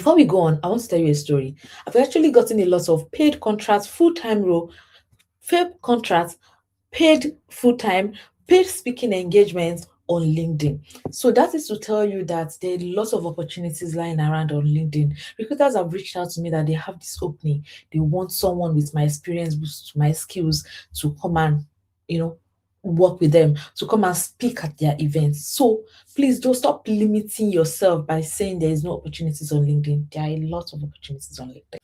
Before we go on, I want to tell you a story. I've actually gotten a lot of paid contracts, full-time role, paid contracts, paid full-time, paid speaking engagements on LinkedIn. So that is to tell you that there are lots of opportunities lying around on LinkedIn. Recruiters have reached out to me that they have this opening. They want someone with my experience, with my skills to come and, you know, work with them, to come and speak at their events. So please don't stop limiting yourself by saying there is no opportunities on LinkedIn. There are a lot of opportunities on LinkedIn.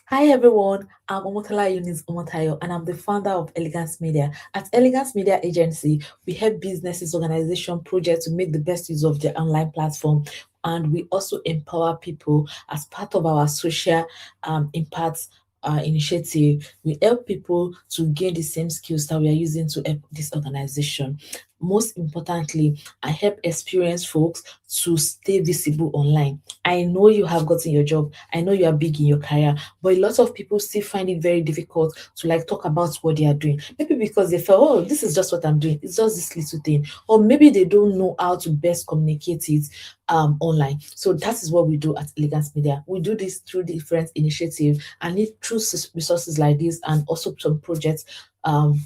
Hi everyone, I'm Omotola Omotayo, and I'm the founder of Elegance Media. At Elegance Media Agency, we help businesses, organization, projects to make the best use of their online platform, and we also empower people as part of our social impact initiative. We help people to gain the same skills that we are using to help this organization. Most importantly, I help experienced folks to stay visible online. I know you have gotten your job. I know you are big in your career, but a lot of people still find it very difficult to like talk about what they are doing. Maybe because they feel, oh, this is just what I'm doing. It's just this little thing. Or maybe they don't know how to best communicate it online. So that is what we do at Elegance Media. We do this through different initiatives and through resources like this, and also some projects,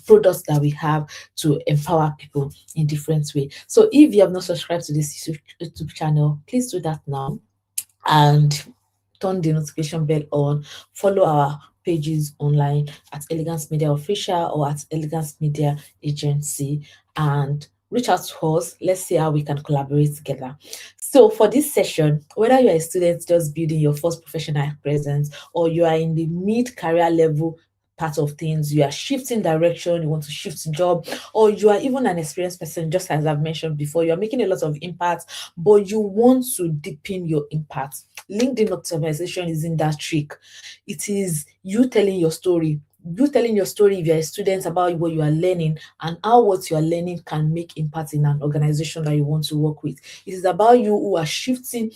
products that we have to empower people in different way. So if you have not subscribed to this YouTube channel, please do that now and turn the notification bell on. Follow our pages online at Elegance Media Official or at Elegance Media Agency, and reach out to us. Let's see how we can collaborate together. So for this session, whether you're a student just building your first professional presence, or you are in the mid-career level part of things, you are shifting direction, you want to shift job, or you are even an experienced person, just as I've mentioned before, you're making a lot of impact, but you want to deepen your impact. LinkedIn optimization isn't that trick. It is you telling your story. You telling your story if you're a student about what you are learning and how what you are learning can make impact in an organization that you want to work with. It is about you who are shifting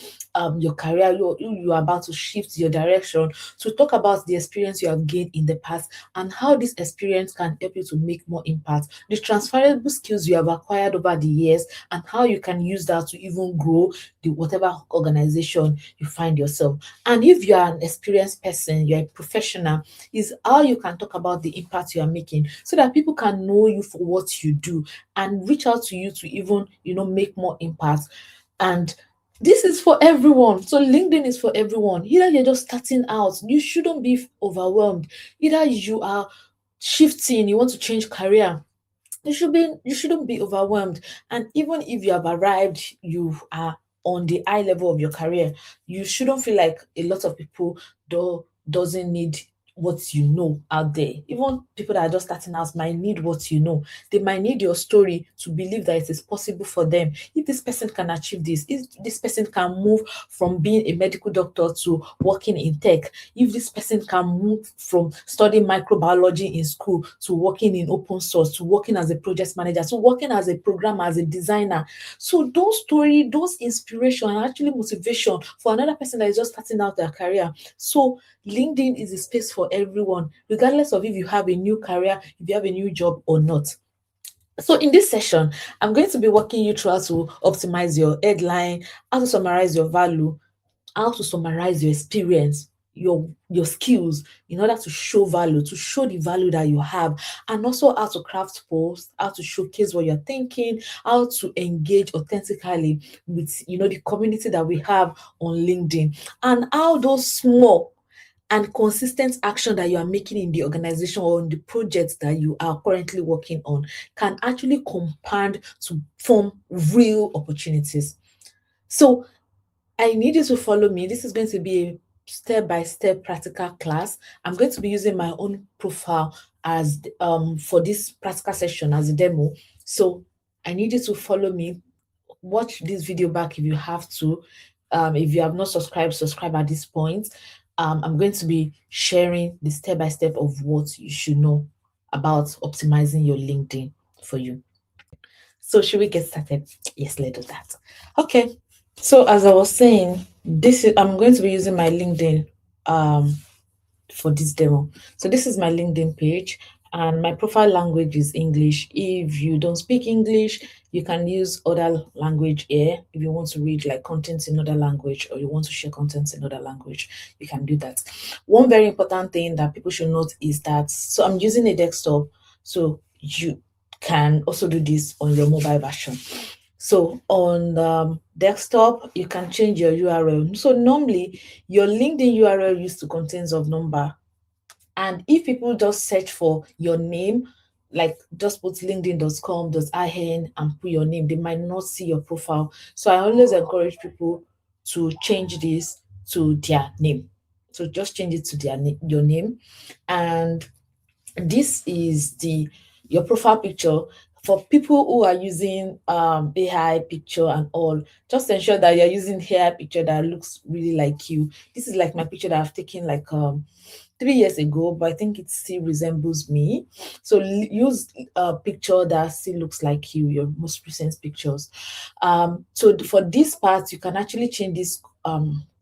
your career, you are about to shift your direction, to talk about the experience you have gained in the past and how this experience can help you to make more impact, the transferable skills you have acquired over the years, and how you can use that to even grow the whatever organization you find yourself. And if you are an experienced person, you're a professional, is how you can talk about the impact you are making so that people can know you for what you do and reach out to you to even, make more impact. And this is for everyone. So LinkedIn is for everyone. Either you're just starting out, you shouldn't be overwhelmed. Either you are shifting, you want to change career, you shouldn't be overwhelmed. And even if you have arrived, you are on the high level of your career, you shouldn't feel like a lot of people doesn't need what you know out there. Even people that are just starting out might need what you know. They might need your story to believe that it is possible for them. If this person can achieve this, if this person can move from being a medical doctor to working in tech, if this person can move from studying microbiology in school to working in open source, to working as a project manager, to working as a programmer, as a designer. So those stories, those inspiration and actually motivation for another person that is just starting out their career. So LinkedIn is a space for everyone, regardless of if you have a new career, if you have a new job or not. So in this session, I'm going to be walking you through how to optimize your headline, how to summarize your value, how to summarize your experience, your skills, in order to show value, to show the value that you have, and also how to craft posts, how to showcase what you're thinking, how to engage authentically with the community that we have on LinkedIn, and how those small and consistent action that you are making in the organization or in the projects that you are currently working on can actually compound to form real opportunities. So I need you to follow me. This is going to be a step-by-step practical class. I'm going to be using my own profile as for this practical session as a demo. So I need you to follow me. Watch this video back if you have to. If you have not subscribed, subscribe at this point. I'm going to be sharing the step-by-step of what you should know about optimizing your LinkedIn for you. So should we get started? Yes, let's do that. Okay. So as I was saying, I'm going to be using my LinkedIn for this demo. So this is my LinkedIn page. and my profile language is English. If you don't speak English, you can use other language here. If you want to read like content in other language, or you want to share content in other language, you can do that. One very important thing that people should note is that, so I'm using a desktop, so you can also do this on your mobile version. So on desktop, you can change your URL. So normally your LinkedIn URL used to contains of number, and if people just search for your name, like just put linkedin.com.in and put your name, they might not see your profile. So I always encourage people to change this to their name. So just change it to your name. And this is the your profile picture. For people who are using AI picture and all, just ensure that you're using AI picture that looks really like you. This is like my picture that I've taken like 3 years ago, but I think it still resembles me. So use a picture that still looks like you, your most recent pictures. So for this part, you can actually change this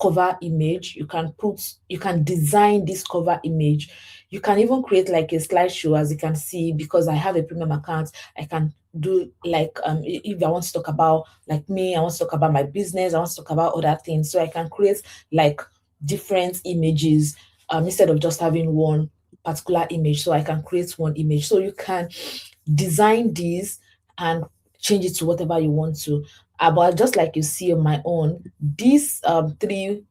cover image. You can design this cover image. You can even create like a slideshow, as you can see, because I have a premium account. I can do like if I want to talk about like me, I want to talk about my business, I want to talk about other things. So I can create like different images instead of just having one particular image. So I can create one image. So you can design this and change it to whatever you want to. But just like you see on my own, these three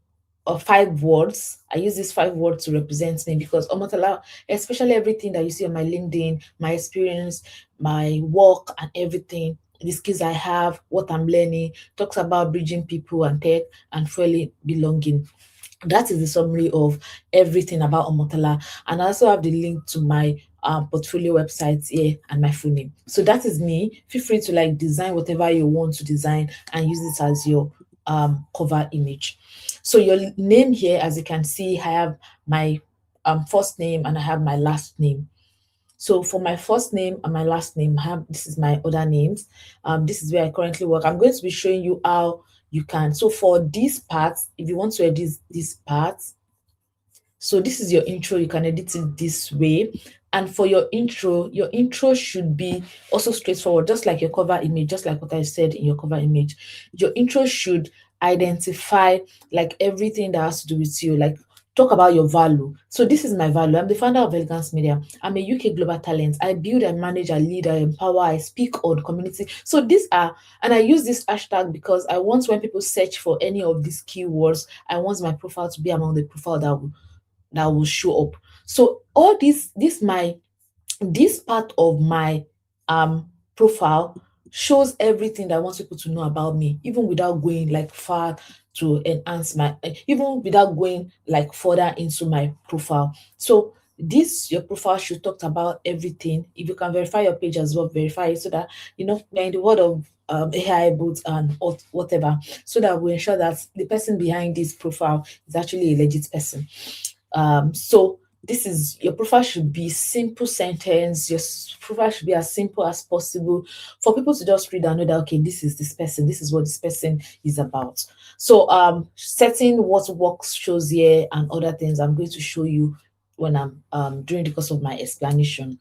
or 5 words, I use these 5 words to represent me, because Omotola, especially everything that you see on my LinkedIn, my experience, my work and everything, the skills I have, what I'm learning, talks about bridging people and tech and fully belonging. That is the summary of everything about Omotola. And I also have the link to my portfolio website here and my full name. So that is me. Feel free to like design whatever you want to design and use it as your cover image. So your name here, as you can see, I have my first name and I have my last name. So for my first name and my last name, I have this is my other names. This is where I currently work. I'm going to be showing you how you can. So for this part, if you want to edit this part, so this is your intro. You can edit it this way. And for your intro should be also straightforward, just like your cover image, just like what I said in your cover image. Your intro should identify like everything that has to do with you, like talk about your value. So this is my value. I'm the founder of Elegance Media. I'm a UK global talent. I build and manage, I lead, I empower, I speak on community. So these are, and I use this hashtag because I want when people search for any of these keywords, I want my profile to be among the profile that will show up. So all this part of my profile shows everything that I want people to know about me, even without going like far to enhance my even without going like further into my profile. So this your profile should talk about everything. If you can verify your page as well, verify it so that we're in the world of AI bots and whatever, so that we ensure that the person behind this profile is actually a legit person. So this is your profile should be simple sentence. Your profile should be as simple as possible for people to just read and know that okay, this is this person, this is what this person is about. So setting what works shows here and other things I'm going to show you when I'm during the course of my explanation.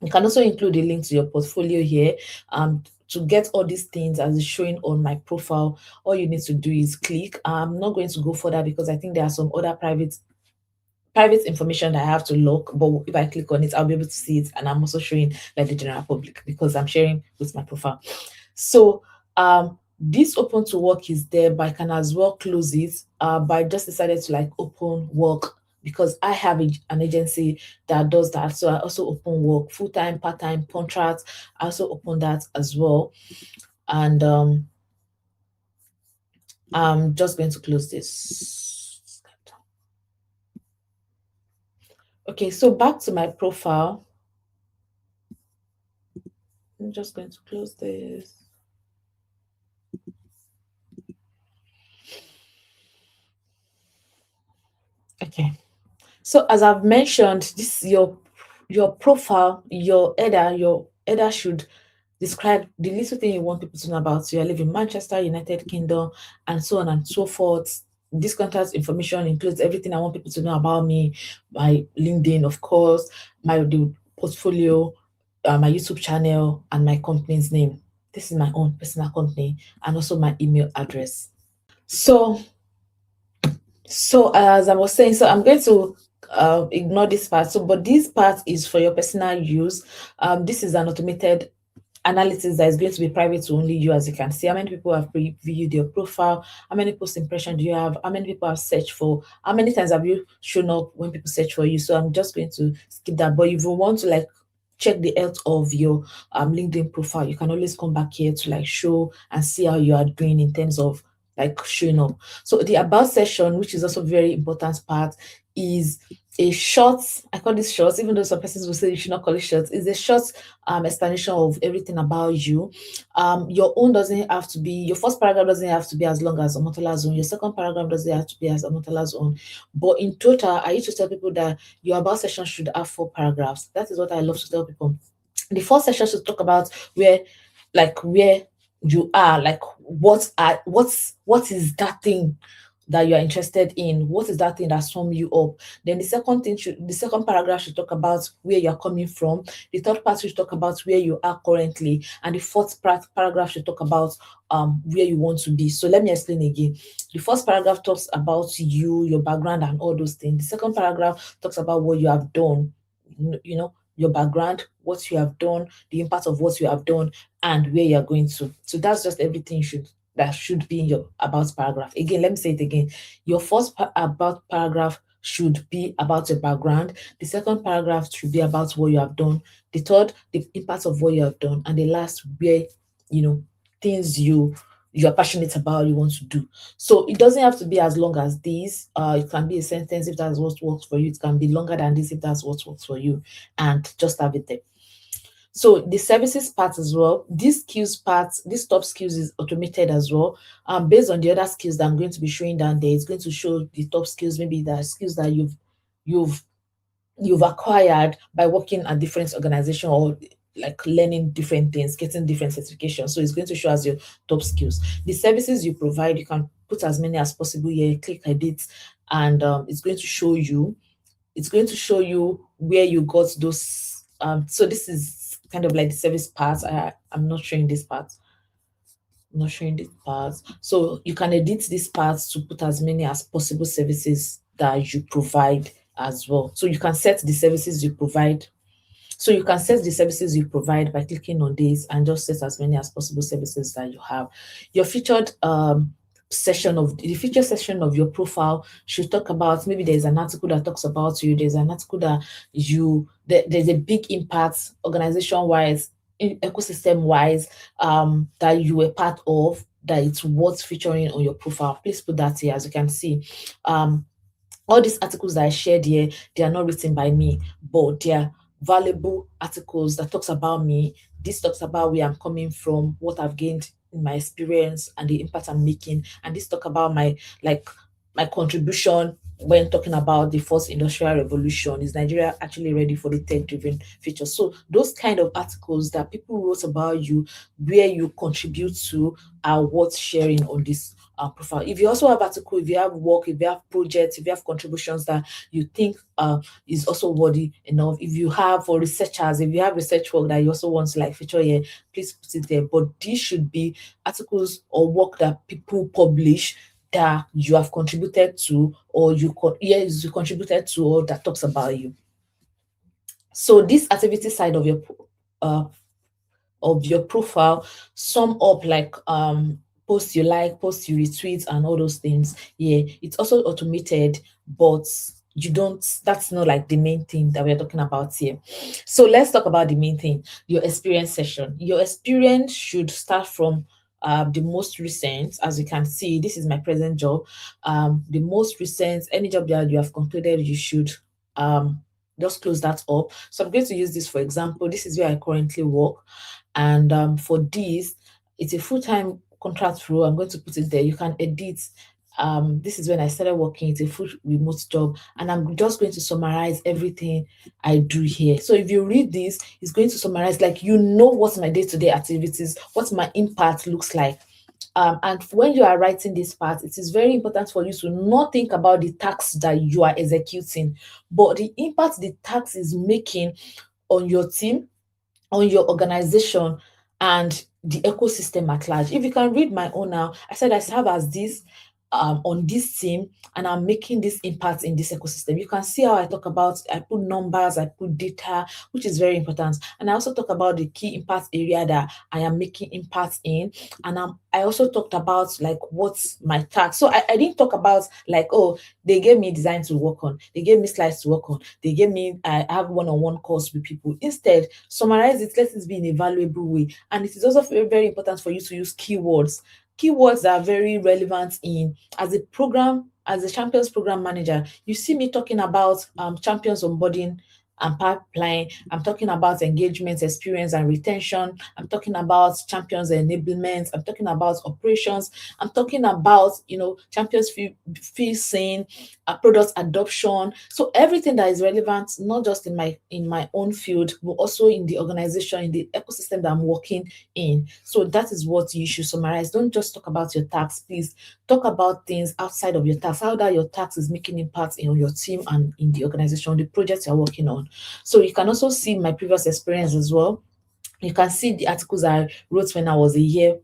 You can also include a link to your portfolio here. To get all these things as is showing on my profile, all you need to do is click. I'm not going to go further because I think there are some other private information that I have to lock, but if I click on it, I'll be able to see it. And I'm also showing like the general public because I'm sharing with my profile. So this open to work is there, but I can as well close it. But I just decided to like open work because I have an agency that does that. So I also open work, full-time, part-time, contract. I also open that as well. And I'm just going to close this. Okay, so back to my profile. I'm just going to close this. Okay. So as I've mentioned, this your profile, your header should describe the little thing you want people to know about you. I live in Manchester, United Kingdom, and so on and so forth. This contact information includes everything I want people to know about me, my LinkedIn, of course, my the portfolio, my YouTube channel, and my company's name. This is my own personal company, and also my email address. So, as I was saying, so I'm going to ignore this part. So, but this part is for your personal use. This is an automated analysis that is going to be private to only you. As you can see, how many people have viewed your profile, how many post impression do you have, how many people have searched for, how many times have you shown up when people search for you. So I'm just going to skip that. But if you want to like check the health of your LinkedIn profile, you can always come back here to like show and see how you are doing in terms of like showing up. So the about section, which is also very important part, is a short, I call this short, even though some persons will say you should not call it short, is a short explanation of everything about you. Your own doesn't have to be, your first paragraph doesn't have to be as long as Omotola's own, your second paragraph doesn't have to be as Omotola's own. But in total, I used to tell people that your about section should have 4 paragraphs. That is what I love to tell people. The first section should talk about where you are, like what is that thing that you are interested in, what is that thing that sum you up. Then the second paragraph should talk about where you're coming from. The third part should talk about where you are currently, and the fourth paragraph should talk about where you want to be. So let me explain again. The first paragraph talks about you, your background, and all those things. The second paragraph talks about what you have done, your background, what you have done, the impact of what you have done, and where you're going to. So that's just everything that should be in your about paragraph. Again, let me say it again. Your first about paragraph should be about your background. The second paragraph should be about what you have done. The third, the impact of what you have done, and the last, where things you're passionate about, you want to do. So it doesn't have to be as long as this. It can be a sentence if that's what works for you. It can be longer than this if that's what works for you, and just have it there. So the services part as well, this skills part, this top skills is automated as well. Based on the other skills that I'm going to be showing down there, it's going to show the top skills, maybe the skills that you've acquired by working at different organizations, or like learning different things, getting different certifications. So it's going to show as your top skills. The services you provide, you can put as many as possible here, click edit, and it's going to show you where you got those. So this is kind of like the service part. I'm not showing this part. I'm not showing this part. So you can edit this part to put as many as possible services that you provide as well. So you can set the services you provide. So you can set the services you provide by clicking on this, and just set as many as possible services that you have. Your featured feature section of your profile should talk about, maybe there's an article that talks about you, there's an article that there's a big impact organization wise, ecosystem wise, that you were part of, that it's worth featuring on your profile. Please put that here. As you can see, all these articles that I shared here, they are not written by me, but they are valuable articles that talks about me. This talks about where I'm coming from, what I've gained in my experience, and the impact I'm making. And this talk about my contribution when talking about the fourth industrial revolution. Is Nigeria actually ready for the tech-driven future? So those kind of articles that people wrote about you, where you contribute to, are worth sharing on this profile. If you also have article, if you have work, if you have projects, if you have contributions that you think is also worthy enough, if you have, for researchers, if you have research work that you also want to like feature here, please put it there. But these should be articles or work that people publish that you have contributed to, or you contributed to, or that talks about you. So this activity side of your profile sum up like post you like, post you retweet, and all those things. Yeah, it's also automated, but that's not like the main thing that we're talking about here. So let's talk about the main thing, your experience session. Your experience should start from the most recent. As you can see, this is my present job. The most recent, any job that you have concluded, you should just close that up. So I'm going to use this for example. This is where I currently work, and for this, it's a full-time contract role. I'm going to put it there. You can edit. This is when I started working. It's a full remote job, and I'm just going to summarize everything I do here. So if you read this, it's going to summarize, like, what my day-to-day activities, what my impact looks like. And when you are writing this part, it is very important for you to not think about the task that you are executing, but the impact the task is making on your team, on your organization, and the ecosystem at large. If you can read my own now, I said I serve as this on this team, and I'm making this impact in this ecosystem. You can see how I talk about, I put numbers, I put data, which is very important. And I also talk about the key impact area that I am making impact in. And I also talked about like what's my task. So I didn't talk about like, oh, they gave me design to work on, they gave me slides to work on, they gave me, I have one-on-one calls with people. Instead, summarize it, let it be in a valuable way. And it is also very, very important for you to use keywords that are very relevant in, as a program, as a champions program manager. You see me talking about champions onboarding and pipeline. I'm talking about engagement, experience, and retention. I'm talking about champions enablement. I'm talking about operations. I'm talking about, champions fee saying, product adoption. So everything that is relevant, not just in my own field, but also in the organization, in the ecosystem that I'm working in. So that is what you should summarize. Don't just talk about your tasks, please. Talk about things outside of your tasks, how that your task is making impact in your team and in the organization, the projects you're working on. So you can also see my previous experience as well. You can see the articles I wrote when I was a year,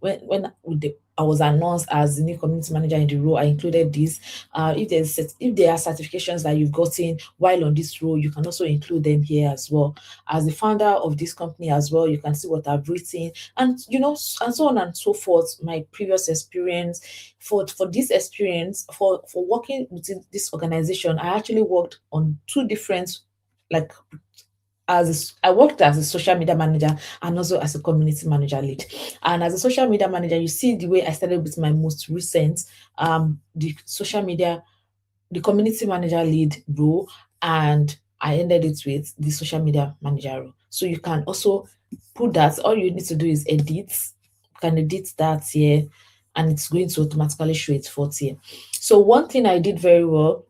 I was announced as the new community manager in the role. I included this. If there are certifications that you've gotten while on this role, you can also include them here as well. As the founder of this company as well, you can see what I've written, and and so on and so forth. My previous experience, for this experience, for working within this organization, I actually worked on two different, like, I worked as a social media manager and also as a community manager lead. And as a social media manager, you see the way I started with my most recent the social media, the community manager lead role, and I ended it with the social media manager role. So you can also put that. All you need to do is edit. You can edit that here, and it's going to automatically show it for here. So one thing I did very well,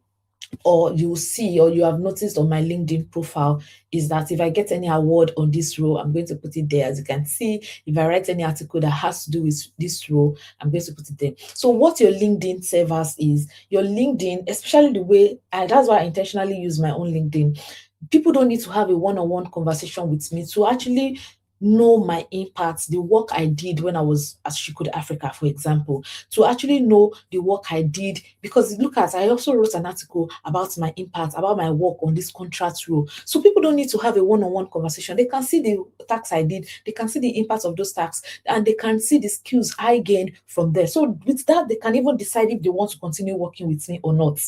or you see, or you have noticed on my LinkedIn profile, is that if I get any award on this role, I'm going to put it there. As you can see, if I write any article that has to do with this role, I'm going to put it there. So what your LinkedIn serves is, your LinkedIn, especially the way, that's why I intentionally use my own LinkedIn. People don't need to have a one-on-one conversation with me to actually know my impact, the work I did when I was at She Could Africa, for example, to actually know the work I did. Because look at, I also wrote an article about my impact, about my work on this contract role. So people don't need to have a one-on-one conversation. They can see the tasks I did, they can see the impact of those tasks, and they can see the skills I gained from there. So with that, they can even decide if they want to continue working with me or not.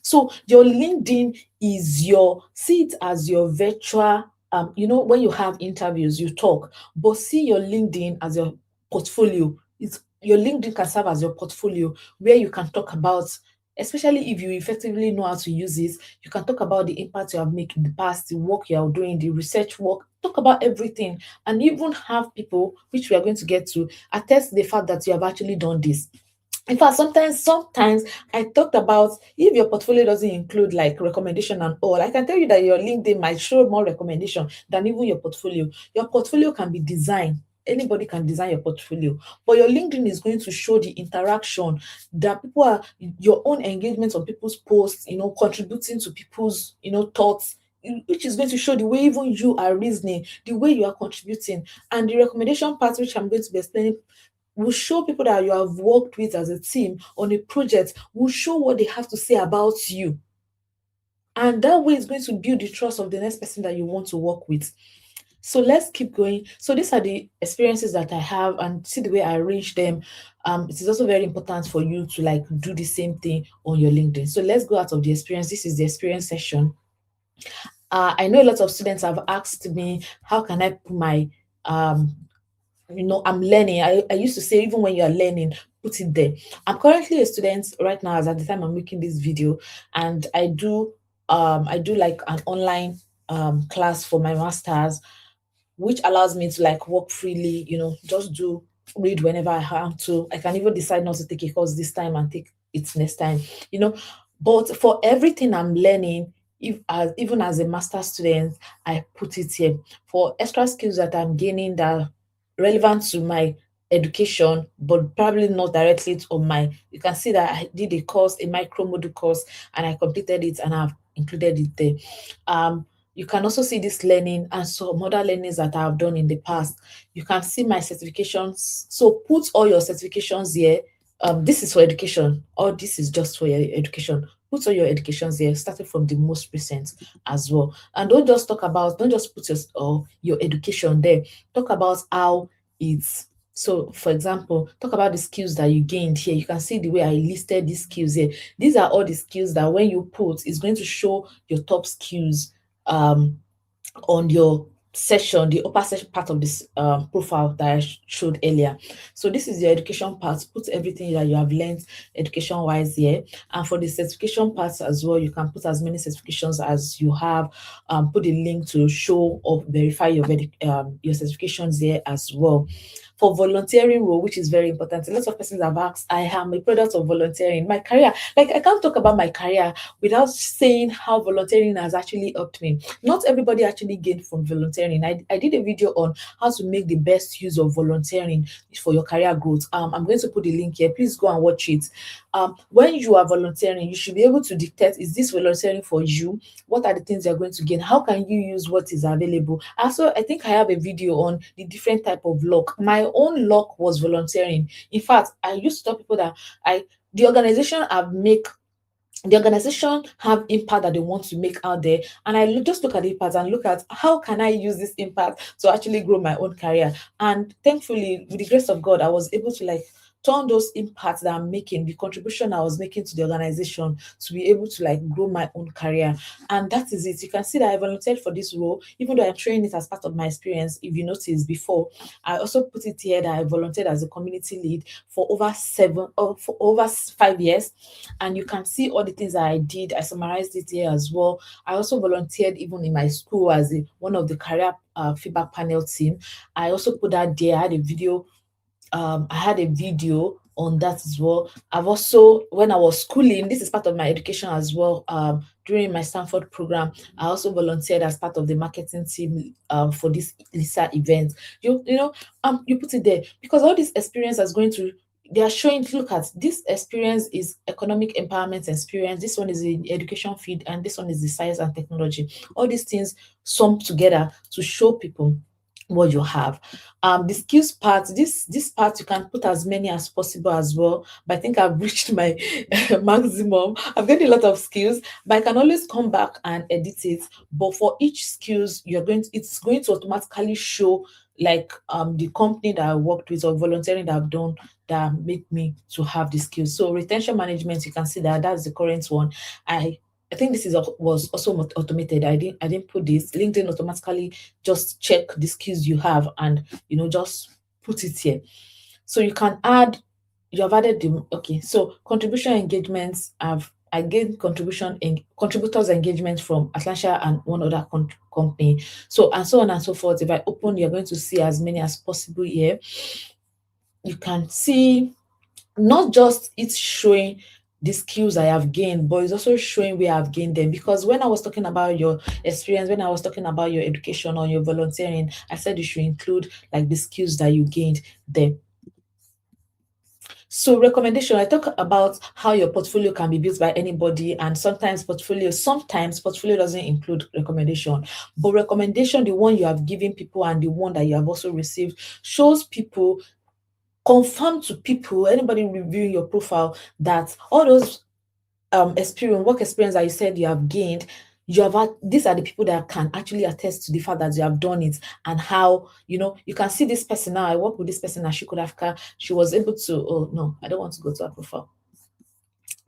So your LinkedIn is see it as your virtual, when you have interviews, you talk, but see your LinkedIn as your portfolio. Your LinkedIn can serve as your portfolio, where you can talk about, especially if you effectively know how to use it, you can talk about the impact you have made in the past, the work you are doing, the research work, talk about everything, and even have people, which we are going to get to, attest the fact that you have actually done this. In fact, sometimes I talked about, if your portfolio doesn't include like recommendation and all, I can tell you that your LinkedIn might show more recommendation than even your portfolio. Your portfolio can be designed. Anybody can design your portfolio, but your LinkedIn is going to show the interaction that people are, your own engagement on people's posts, contributing to people's, thoughts, which is going to show the way even you are reasoning, the way you are contributing. And the recommendation part, which I'm going to be explaining, will show people that you have worked with as a team on a project, will show what they have to say about you. And that way is going to build the trust of the next person that you want to work with. So let's keep going. So these are the experiences that I have, and see the way I arrange them. It is also very important for you to like do the same thing on your LinkedIn. So let's go out of the experience. This is the experience session. I know a lot of students have asked me, how can I put my I'm learning. I used to say, even when you're learning, put it there. I'm currently a student right now, as at the time I'm making this video, and I do like an online class for my master's, which allows me to like work freely, just read whenever I have to. I can even decide not to take a course this time and take it next time, you know. But for everything I'm learning, even as a master student, I put it here. For extra skills that I'm gaining that are relevant to my education, but probably not directly on my, you can see that I did a course, a micro module course, and I completed it and I've included it there. You can also see this learning and some other learnings that I have done in the past. You can see my certifications. So put all your certifications here. This is for education, or this is just for your education. Put all your educations here, starting from the most recent as well. And don't just put your education there. Talk about how it's, so for example, talk about the skills that you gained here. You can see the way I listed these skills here. These are all the skills that when you put, it's going to show your top skills um on your session, the upper section part of this profile that I showed earlier. So this is your education part. Put everything that you have learned education wise here. And for the certification parts as well, you can put as many certifications as you have. Put a link to show or verify your certifications here as well. For volunteering role, which is very important, a lot of persons have asked, I am a product of volunteering. My career, like I can't talk about my career without saying how volunteering has actually helped me. Not everybody actually gained from volunteering. I did a video on how to make the best use of volunteering for your career growth. I'm going to put the link here. Please go and watch it. When you are volunteering, you should be able to detect, is this volunteering for you? What are the things you're going to gain? How can you use what is available? Also, I think I have a video on the different type of luck. My own luck was volunteering. In fact, I used to tell people that the organization I've make the organization have impact that they want to make out there, and just look at the impact and look at how can I use this impact to actually grow my own career. And thankfully, with the grace of God, I was able to like turn those impacts that I'm making, the contribution I was making to the organization, to be able to like grow my own career. And that is it. You can see that I volunteered for this role, even though I'm training it as part of my experience. If you notice before, I also put it here that I volunteered as a community lead for over 5 years, and you can see all the things that I did. I summarized it here as well. I also volunteered even in my school as one of the career feedback panel team. I also put that there. I had a video on that as well. I've also, when I was schooling, this is part of my education as well. During my Stanford program, I also volunteered as part of the marketing team for this Lisa event. You put it there because all this experience is going to, they are showing, look at this experience is economic empowerment experience. This one is in education field, and this one is the science and technology. All these things sum together to show people what you have. The skills part, this part you can put as many as possible as well, but I think I've reached my maximum. I've got a lot of skills, but I can always come back and edit it. But for each skills, it's going to automatically show like the company that I worked with or volunteering that I've done that make me to have the skills. So retention management, you can see that that's the current one. I think this was also automated. I didn't put this. LinkedIn automatically just check the skills you have and just put it here. So you can add, you have added the, okay. So contribution engagements, I gained contributors engagement from Atlancia and one other company. So and so on and so forth. If I open, you're going to see as many as possible here. You can see not just it's showing the skills I have gained, but it's also showing where I've gained them. Because when I was talking about your experience, when I was talking about your education or your volunteering, I said you should include like the skills that you gained there. So recommendation, I talk about how your portfolio can be built by anybody, and sometimes portfolio doesn't include recommendation. But recommendation, the one you have given people and the one that you have also received, shows people, confirm to people, anybody reviewing your profile, that all those work experience that you said you have gained, these are the people that can actually attest to the fact that you have done it, and how you can see this person now. I work with this person at Africa. She was able to, oh no, I don't want to go to her profile.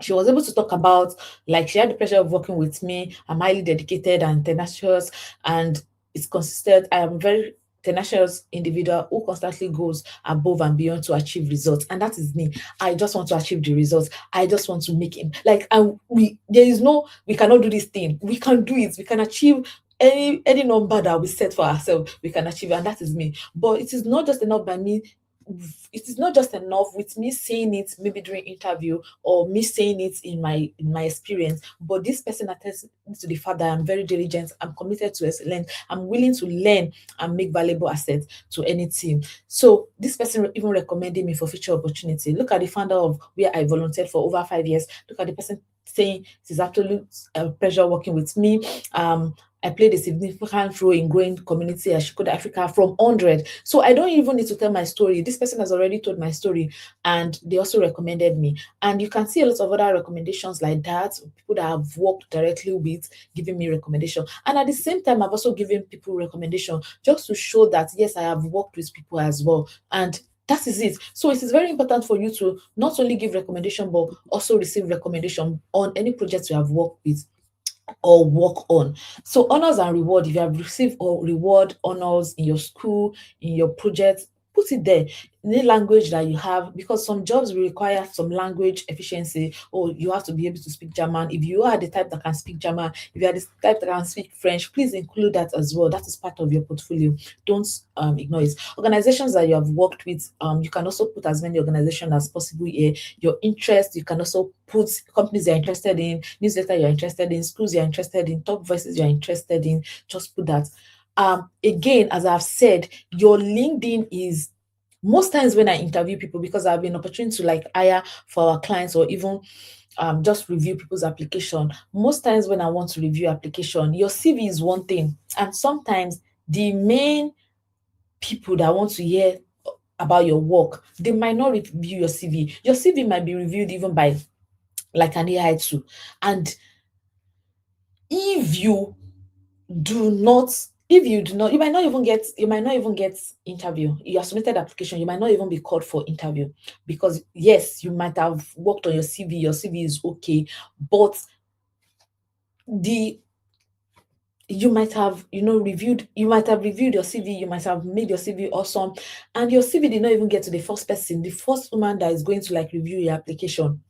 She was able to talk about, like, she had the pleasure of working with me. I'm highly dedicated and tenacious, and it's consistent. I am very tenacious individual who constantly goes above and beyond to achieve results, and that is me. I just want to achieve the results. I just want to make it, like, we cannot do this thing. We can do it. We can achieve any number that we set for ourselves. We can achieve, and that is me. But it is not just enough by me. It is not just enough with me saying it maybe during interview, or me saying it in my experience, but this person attests to the fact that I'm very diligent, I'm committed to excellence, I'm willing to learn and make valuable assets to any team. So this person even recommended me for future opportunity. Look at the founder of where I volunteered for over 5 years. Look at the person saying it is absolute pleasure working with me. I played a significant role in growing community at Shikoda Africa from 100. So I don't even need to tell my story. This person has already told my story, and they also recommended me. And you can see a lot of other recommendations like that, people that I've worked directly with giving me recommendation. And at the same time, I've also given people recommendation just to show that yes, I have worked with people as well. And that is it. So it is very important for you to not only give recommendation but also receive recommendation on any project you have worked with or work on. So honors and reward, if you have received or reward honors in your school, in your project, put it there in the language that you have, because some jobs will require some language efficiency, or you have to be able to speak German. If you are the type that can speak German, if you are the type that can speak French, please include that as well. That is part of your portfolio. Don't ignore it. Organizations that you have worked with, you can also put as many organizations as possible here. Your interest, you can also put companies you're interested in, newsletter you're interested in, schools you're interested in, top voices you're interested in. Just put that. Again, as I've said, your LinkedIn is, most times when I interview people, because I've been opportunity to like hire for our clients or even just review people's application. Most times when I want to review application, your CV is one thing, and sometimes the main people that want to hear about your work, they might not review your CV. Your CV might be reviewed even by like an AI tool. And if you do not, you might not even get, interview. You have submitted application, you might not even be called for interview, because yes, you might have worked on your CV is okay, but the you might have reviewed your CV, you might have made your CV awesome, and your CV did not even get to the first person, the first woman that is going to like review your application.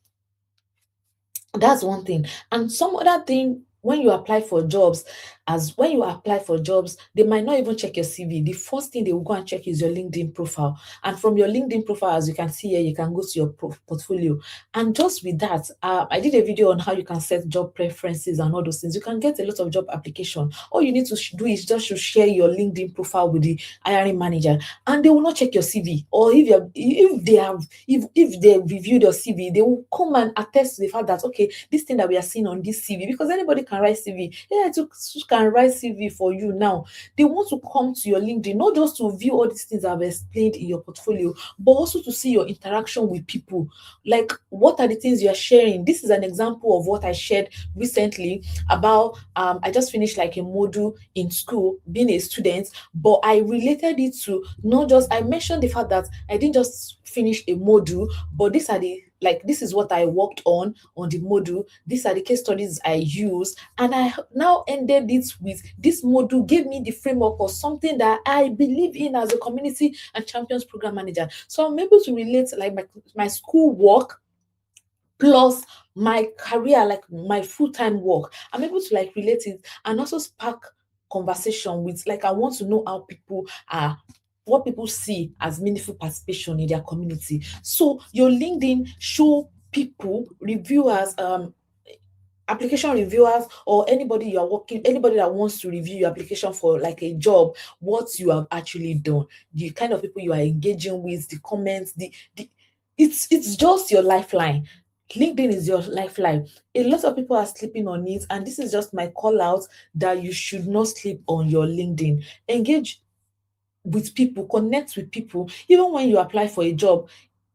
That's one thing. And some other thing, when you apply for jobs, they might not even check your CV. The first thing they will go and check is your LinkedIn profile. And from your LinkedIn profile, as you can see here, you can go to your portfolio. And just with that, I did a video on how you can set job preferences and all those things. You can get a lot of job application. All you need to do is just to share your LinkedIn profile with the hiring manager, and they will not check your CV. Or if they reviewed your CV, they will come and attest to the fact that okay, this thing that we are seeing on this CV, because anybody can write CV. Yeah, can write CV for you now. They want to come to your LinkedIn, not just to view all these things I've explained in your portfolio, but also to see your interaction with people. Like, what are the things you are sharing? This is an example of what I shared recently about I just finished like a module in school, being a student, but I related it to, not just, I mentioned the fact that I didn't just finish a module, but this is what I worked on the module. These are the case studies I use, and I now ended it with this module gave me the framework or something that I believe in as a community and champions program manager. So I'm able to relate like my school work plus my career, like my full-time work. I'm able to like relate it and also spark conversation with, like, I want to know how people are, what people see as meaningful participation in their community. So your LinkedIn show people, reviewers, application reviewers, or anybody that wants to review your application for like a job, what you have actually done, the kind of people you are engaging with, the comments, the it's just your lifeline. LinkedIn is your lifeline. A lot of people are sleeping on it, and this is just my call out that you should not sleep on your LinkedIn. Engage with people, connect with people. Even when you apply for a job,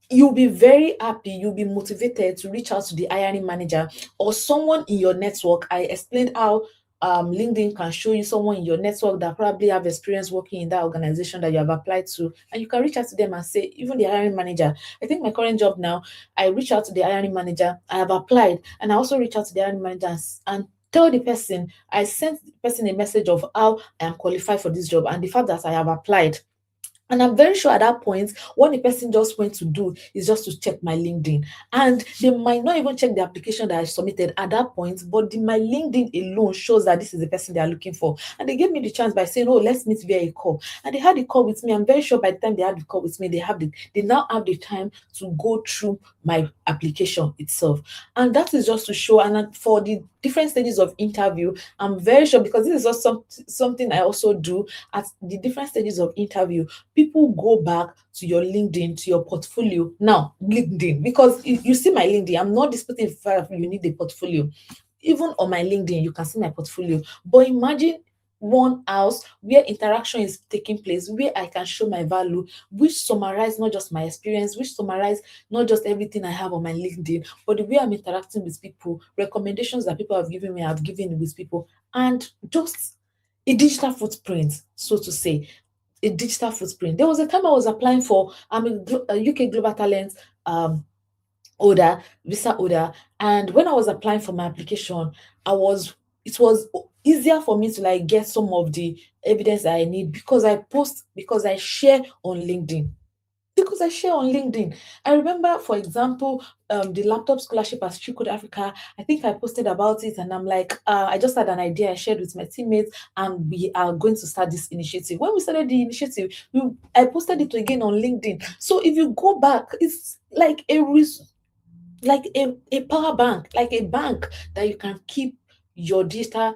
you'll be very happy, you'll be motivated to reach out to the hiring manager or someone in your network. I explained how LinkedIn can show you someone in your network that probably have experience working in that organization that you have applied to, and you can reach out to them and say, even the hiring manager. I think my current job now, I reach out to the hiring manager, I have applied, and I also reach out to the hiring manager and tell the person, I sent the person a message of how I am qualified for this job and the fact that I have applied. And I'm very sure at that point, what the person just went to do is just to check my LinkedIn. And they might not even check the application that I submitted at that point, but my LinkedIn alone shows that this is the person they are looking for. And they gave me the chance by saying, oh, let's meet via a call. And they had a call with me. I'm very sure by the time they had the call with me, they now have the time to go through my application itself. And that is just to show, and for the different stages of interview, I'm very sure, because this is also something I also do at the different stages of interview, people go back to your LinkedIn, to your portfolio. Now, LinkedIn, because you see my LinkedIn, I'm not disputing if you need a portfolio. Even on my LinkedIn, you can see my portfolio. But imagine one house where interaction is taking place, where I can show my value, which summarize not just my experience, which summarize not just everything I have on my LinkedIn, but the way I'm interacting with people, recommendations that people have given me, I've given with people, and just a digital footprint, so to say, a digital footprint. There was a time I was applying for a UK Global Talent order, visa order, and when I was applying for my application, it was easier for me to like get some of the evidence that I need because I share on LinkedIn. Because I share on LinkedIn. I remember, for example, the laptop scholarship at Code Africa. I think I posted about it, and I'm like, I just had an idea I shared with my teammates, and we are going to start this initiative. When we started the initiative, I posted it again on LinkedIn. So if you go back, it's like a power bank, like a bank that you can keep your digital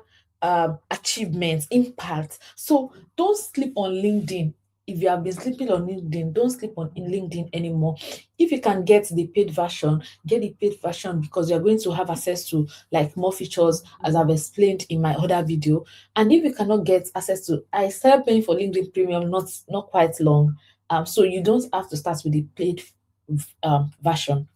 achievements, impact. So don't sleep on LinkedIn. If you have been sleeping on LinkedIn, don't sleep on in LinkedIn anymore. If you can get the paid version, get the paid version because you're going to have access to like more features as I've explained in my other video. And if you cannot get access to, I started paying for LinkedIn Premium not quite long. So you don't have to start with the paid version.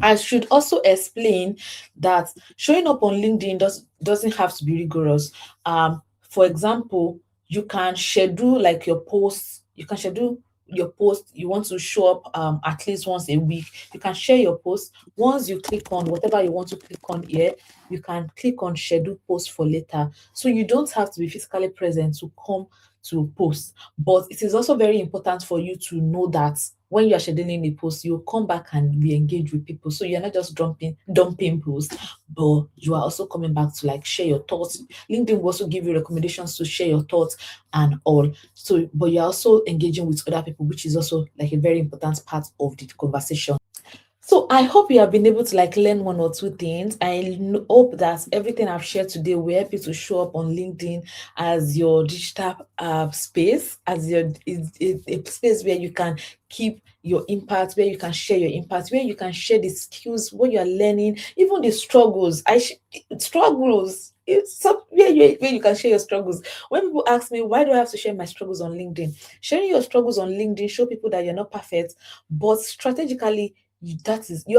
I should also explain that showing up on LinkedIn doesn't have to be rigorous. For example, you can schedule like your posts. You can schedule your post. You want to show up at least once a week. You can share your post. Once you click on whatever you want to click on here, you can click on schedule post for later. So you don't have to be physically present to come to post. But it is also very important for you to know that when you are scheduling a post, you come back and re-engage with people. So you're not just dumping posts, but you are also coming back to like share your thoughts. LinkedIn will also give you recommendations to share your thoughts and all. So, but you're also engaging with other people, which is also like a very important part of the conversation. So I hope you have been able to like learn one or two things. Hope that everything I've shared today will help you to show up on LinkedIn as your digital space, as a space where you can keep your impact, where you can share your impact, where you can share the skills, what you are learning, even the struggles. Struggles. It's somewhere where you can share your struggles. When people ask me, why do I have to share my struggles on LinkedIn? Sharing your struggles on LinkedIn show people that you're not perfect, but strategically you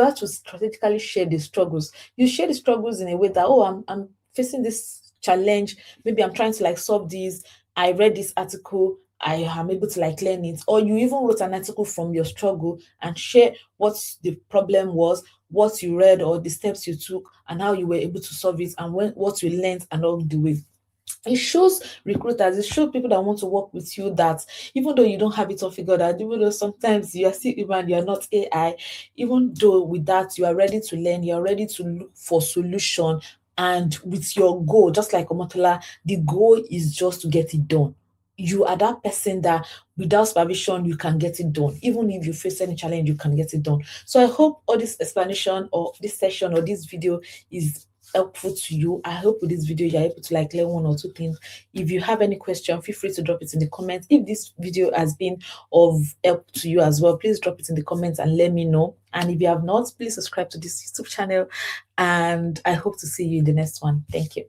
have to strategically share the struggles. You share the struggles in a way that, oh, I'm facing this challenge, maybe I'm trying to like solve this. I read this article, I am able to like learn it. Or you even wrote an article from your struggle and share what the problem was, what you read, or the steps you took, and how you were able to solve it, and what you learned along the way. It shows recruiters, it shows people that want to work with you that even though you don't have it all figured out, even though sometimes you are still human, you are not AI, even though with that you are ready to learn, you are ready to look for solution, and with your goal, just like Omotola, the goal is just to get it done. You are that person that without supervision you can get it done. Even if you face any challenge, you can get it done. So I hope all this explanation or this session or this video is helpful to you. I hope with this video you're able to like learn one or two things. If you have any question, feel free to drop it in the comments. If this video has been of help to you as well, please drop it in the comments and let me know. And if you have not, please subscribe to this YouTube channel, and I hope to see you in the next one. Thank you.